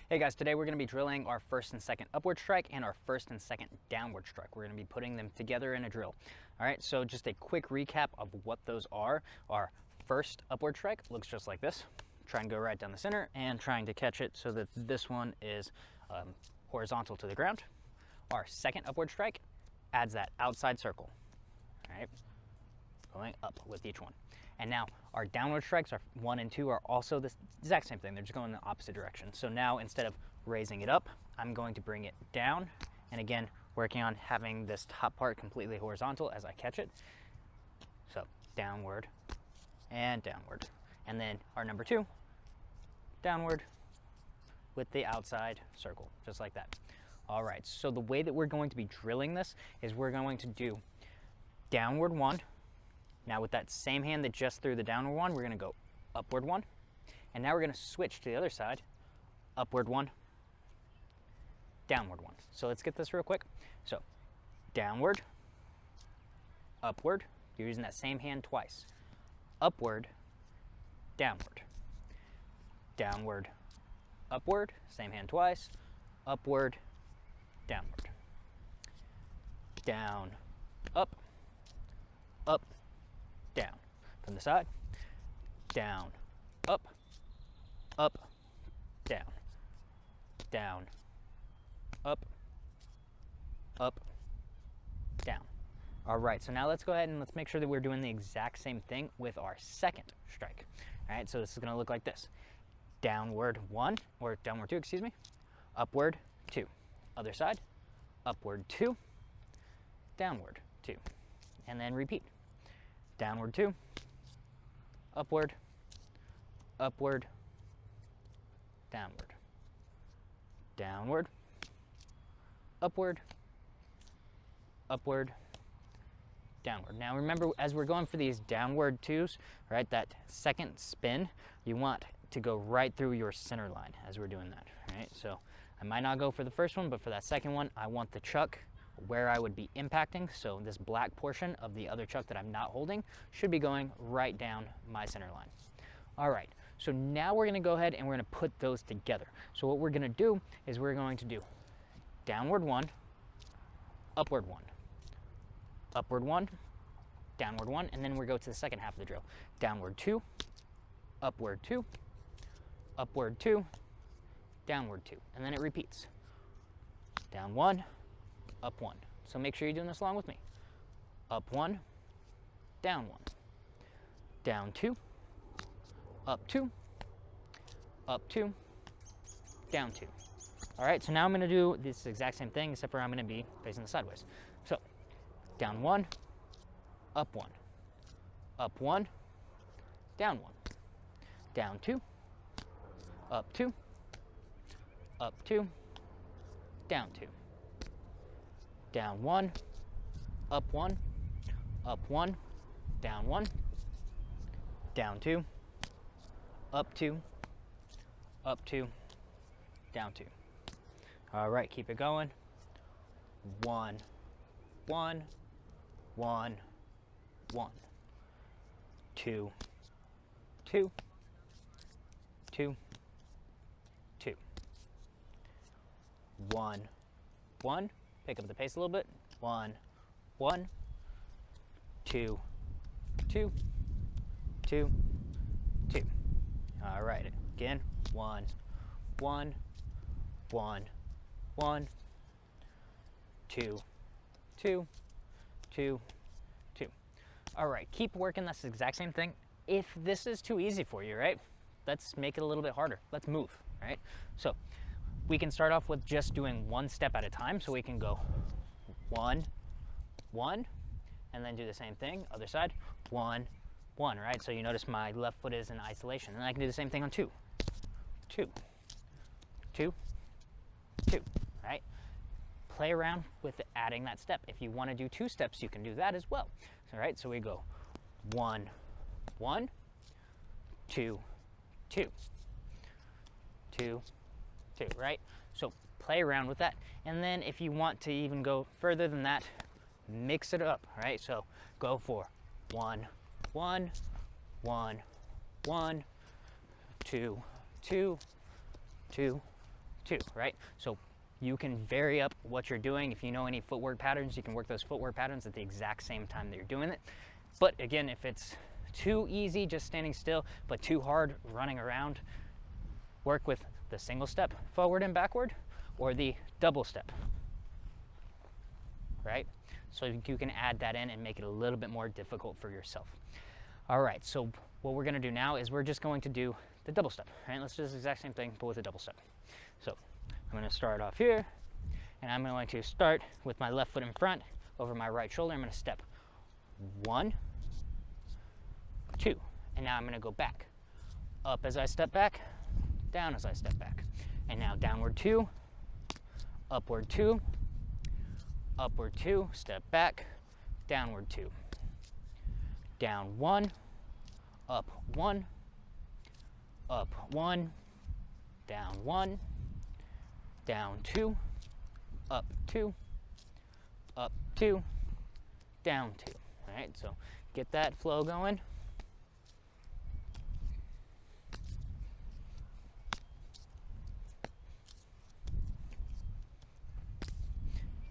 Hey guys, today we're going to be drilling our first and second upward strike and our first and second downward strike. We're going to be putting them together in a drill. All right, so just a quick recap of what those are. Our first upward strike looks just like this. Try and go right down the center and trying to catch it so that this one is horizontal to the ground. Our second upward strike adds that outside circle, all right, going up with each one. And now our downward strikes, our 1 and 2, are also the exact same thing. They're just going in the opposite direction. So now instead of raising it up, I'm going to bring it down. And again, working on having this top part completely horizontal as I catch it. So downward and downward. And then our number 2, downward with the outside circle, just like that. All right, so the way that we're going to be drilling this is we're going to do downward 1. Now with that same hand that just threw the downward 1, we're going to go upward 1. And now we're going to switch to the other side, upward 1, downward 1. So let's get this real quick. So downward, upward, you're using that same hand twice. Upward, downward, downward, upward, same hand twice, upward, downward, down, up, down. From the side, down, up, down, down, up, down. All right, so now let's go ahead and let's make sure that we're doing the exact same thing with our second strike. All right, so this is gonna look like this. Downward 1, or downward 2, excuse me, upward 2. Other side, upward 2, downward 2, and then repeat. Downward 2, upward, upward, downward, downward, upward, upward, downward. Now remember, as we're going for these downward 2s, right, that second spin, you want to go right through your center line as we're doing that, right? So I might not go for the first one, but for that second one, I want the chuck where I would be impacting. So this black portion of the other chuck that I'm not holding should be going right down my center line. All right, so now we're gonna go ahead and we're gonna put those together. So what we're gonna do is we're going to do downward 1, upward 1, upward 1, downward 1, and then we go to the second half of the drill. Downward 2, upward 2, upward 2, downward 2, and then it repeats. Down 1, up 1. So make sure you're doing this along with me. Up 1, down 1, down 2, up 2, up 2, down 2. All right, so now I'm going to do this exact same thing, except for I'm going to be facing the sideways. So down 1, up 1, up 1, down 1, down 2, up 2, up 2, down 2. Down 1, up 1, up 1, down 1, down 2, up 2, up 2, down 2. All right, keep it going. 1, 1, 1, 1, 2, 2, 2, 2, 1, 1. Pick up the pace a little bit. 1, 1, 2, 2, 2, 2. All right, again. 1, 1, 1, 1, 2, 2, 2, 2. All right, keep working this exact same thing. If this is too easy for you, right, let's make it a little bit harder. Let's move, right? So we can start off with just doing one step at a time. So we can go 1, 1, and then do the same thing, other side, 1, 1, right? So you notice my left foot is in isolation. And I can do the same thing on 2, 2, 2, 2, right? Play around with adding that step. If you want to do 2 steps, you can do that as well. All right, so we go 1, 1, 2, 2, 2, 2, right? So play around with that. And then if you want to even go further than that, mix it up, right? So go for 1, 1, 1, 1, 2, 2, 2, 2, right? So you can vary up what you're doing. If you know any footwork patterns, you can work those footwork patterns at the exact same time that you're doing it. But again, if it's too easy just standing still, but too hard running around, work with the single step forward and backward or the double step, right? So you can add that in and make it a little bit more difficult for yourself. All right, so what we're gonna do now is we're just going to do the double step, right? Let's do this exact same thing, but with a double step. So I'm gonna start off here, and I'm going to start with my left foot in front over my right shoulder. I'm gonna step 1, 2, and now I'm gonna go back. Up as I step back, down as I step back. And now downward 2, upward 2, upward 2, step back, downward 2. Down 1, up 1, up 1, down 1, down 2, up 2, up 2, down 2. All right, so get that flow going.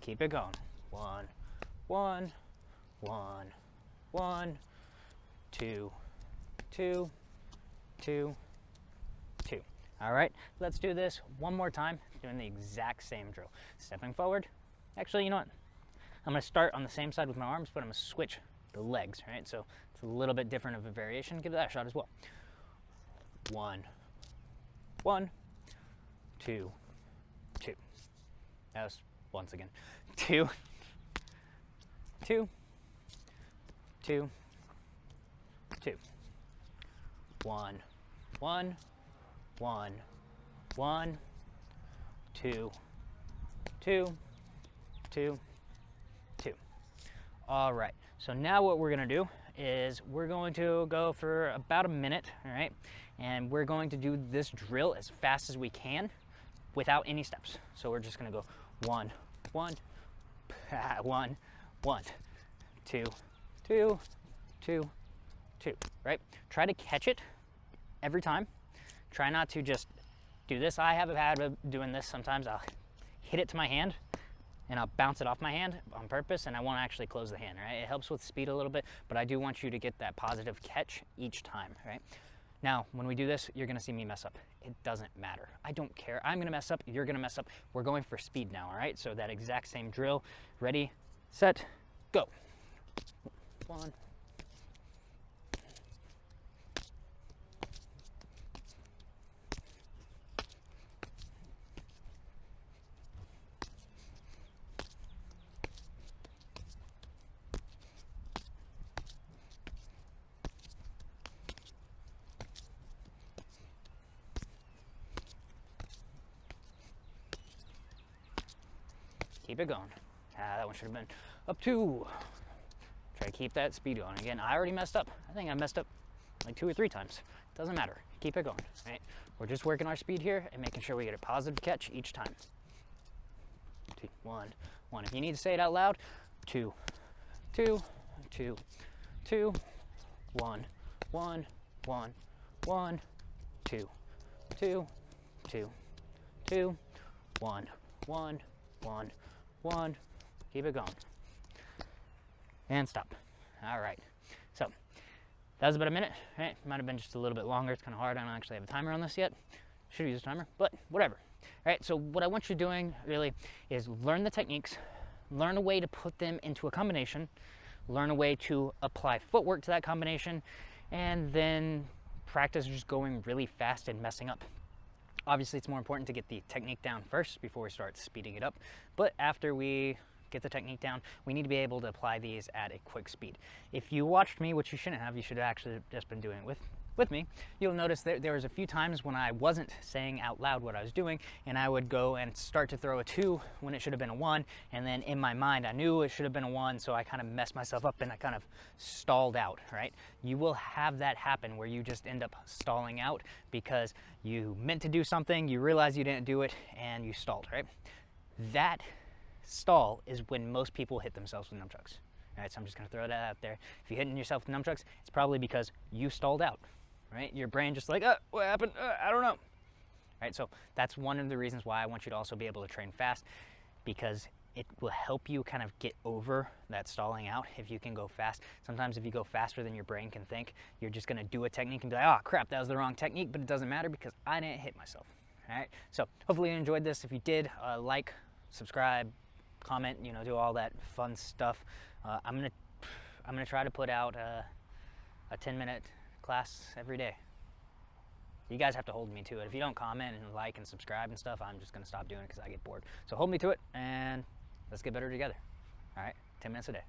Keep it going. 1, 1, 1, 1, 2, 2, 2, 2. All right, let's do this one more time, doing the exact same drill. Stepping forward. Actually, you know what? I'm gonna start on the same side with my arms, but I'm gonna switch the legs, right? So it's a little bit different of a variation. Give that a shot as well. 1, 1, 2, 2. That was once again. 2, 2, 2, 2. 1, 1, 1, 1, 2, 2, 2, 2. All right, so now what we're gonna do is we're going to go for about a minute, all right? And we're going to do this drill as fast as we can without any steps. So we're just gonna go 1, 1, 1, 1, 2, 2, 2, 2, right? Try to catch it every time. Try not to just do this. I have a habit of doing this sometimes. I'll hit it to my hand and I'll bounce it off my hand on purpose, and I won't actually close the hand, right? It helps with speed a little bit, but I do want you to get that positive catch each time, right? Now, when we do this, you're gonna see me mess up. It doesn't matter. I don't care. I'm gonna mess up, you're gonna mess up. We're going for speed now, all right? So that exact same drill. Ready, set, go. 1. Keep it going. That one should have been up 2. Try to keep that speed going. Again, I already messed up. I think I messed up like 2 or 3 times. Doesn't matter. Keep it going, right? We're just working our speed here and making sure we get a positive catch each time. 2, 1, 1. If you need to say it out loud, 2, 2, 2, 2, 1, 1, 1, 1, 2, 2, 2, 2, 1, 1, 1, 1. Keep it going. And stop. All right. So that was about a minute, right? Might have been just a little bit longer. It's kind of hard. I don't actually have a timer on this yet. Should have used a timer, but whatever. All right. So what I want you doing really is learn the techniques, learn a way to put them into a combination, learn a way to apply footwork to that combination, and then practice just going really fast and messing up. Obviously, it's more important to get the technique down first before we start speeding it up. But after we get the technique down, we need to be able to apply these at a quick speed. If you watched me, which you shouldn't have, you should have actually just been doing it with me, you'll notice that there was a few times when I wasn't saying out loud what I was doing, and I would go and start to throw a 2 when it should have been a 1, and then in my mind I knew it should have been a 1, so I kind of messed myself up and I kind of stalled out, right? You will have that happen where you just end up stalling out because you meant to do something, you realize you didn't do it, and you stalled, right? That stall is when most people hit themselves with nunchucks. All right, so I'm just gonna throw that out there. If you're hitting yourself with nunchucks, it's probably because you stalled out, right? Your brain just like, what happened? I don't know. right? So that's one of the reasons why I want you to also be able to train fast, because it will help you kind of get over that stalling out if you can go fast. Sometimes if you go faster than your brain can think, you're just gonna do a technique and be like, oh crap, that was the wrong technique, but it doesn't matter because I didn't hit myself, all right? So hopefully you enjoyed this. If you did, like, subscribe, comment, you know, do all that fun stuff. I'm gonna try to put out a 10-minute class every day. You guys have to hold me to it. If you don't comment and like and subscribe and stuff, I'm just gonna stop doing it because I get bored. So hold me to it, and let's get better together. All right, 10 minutes a day.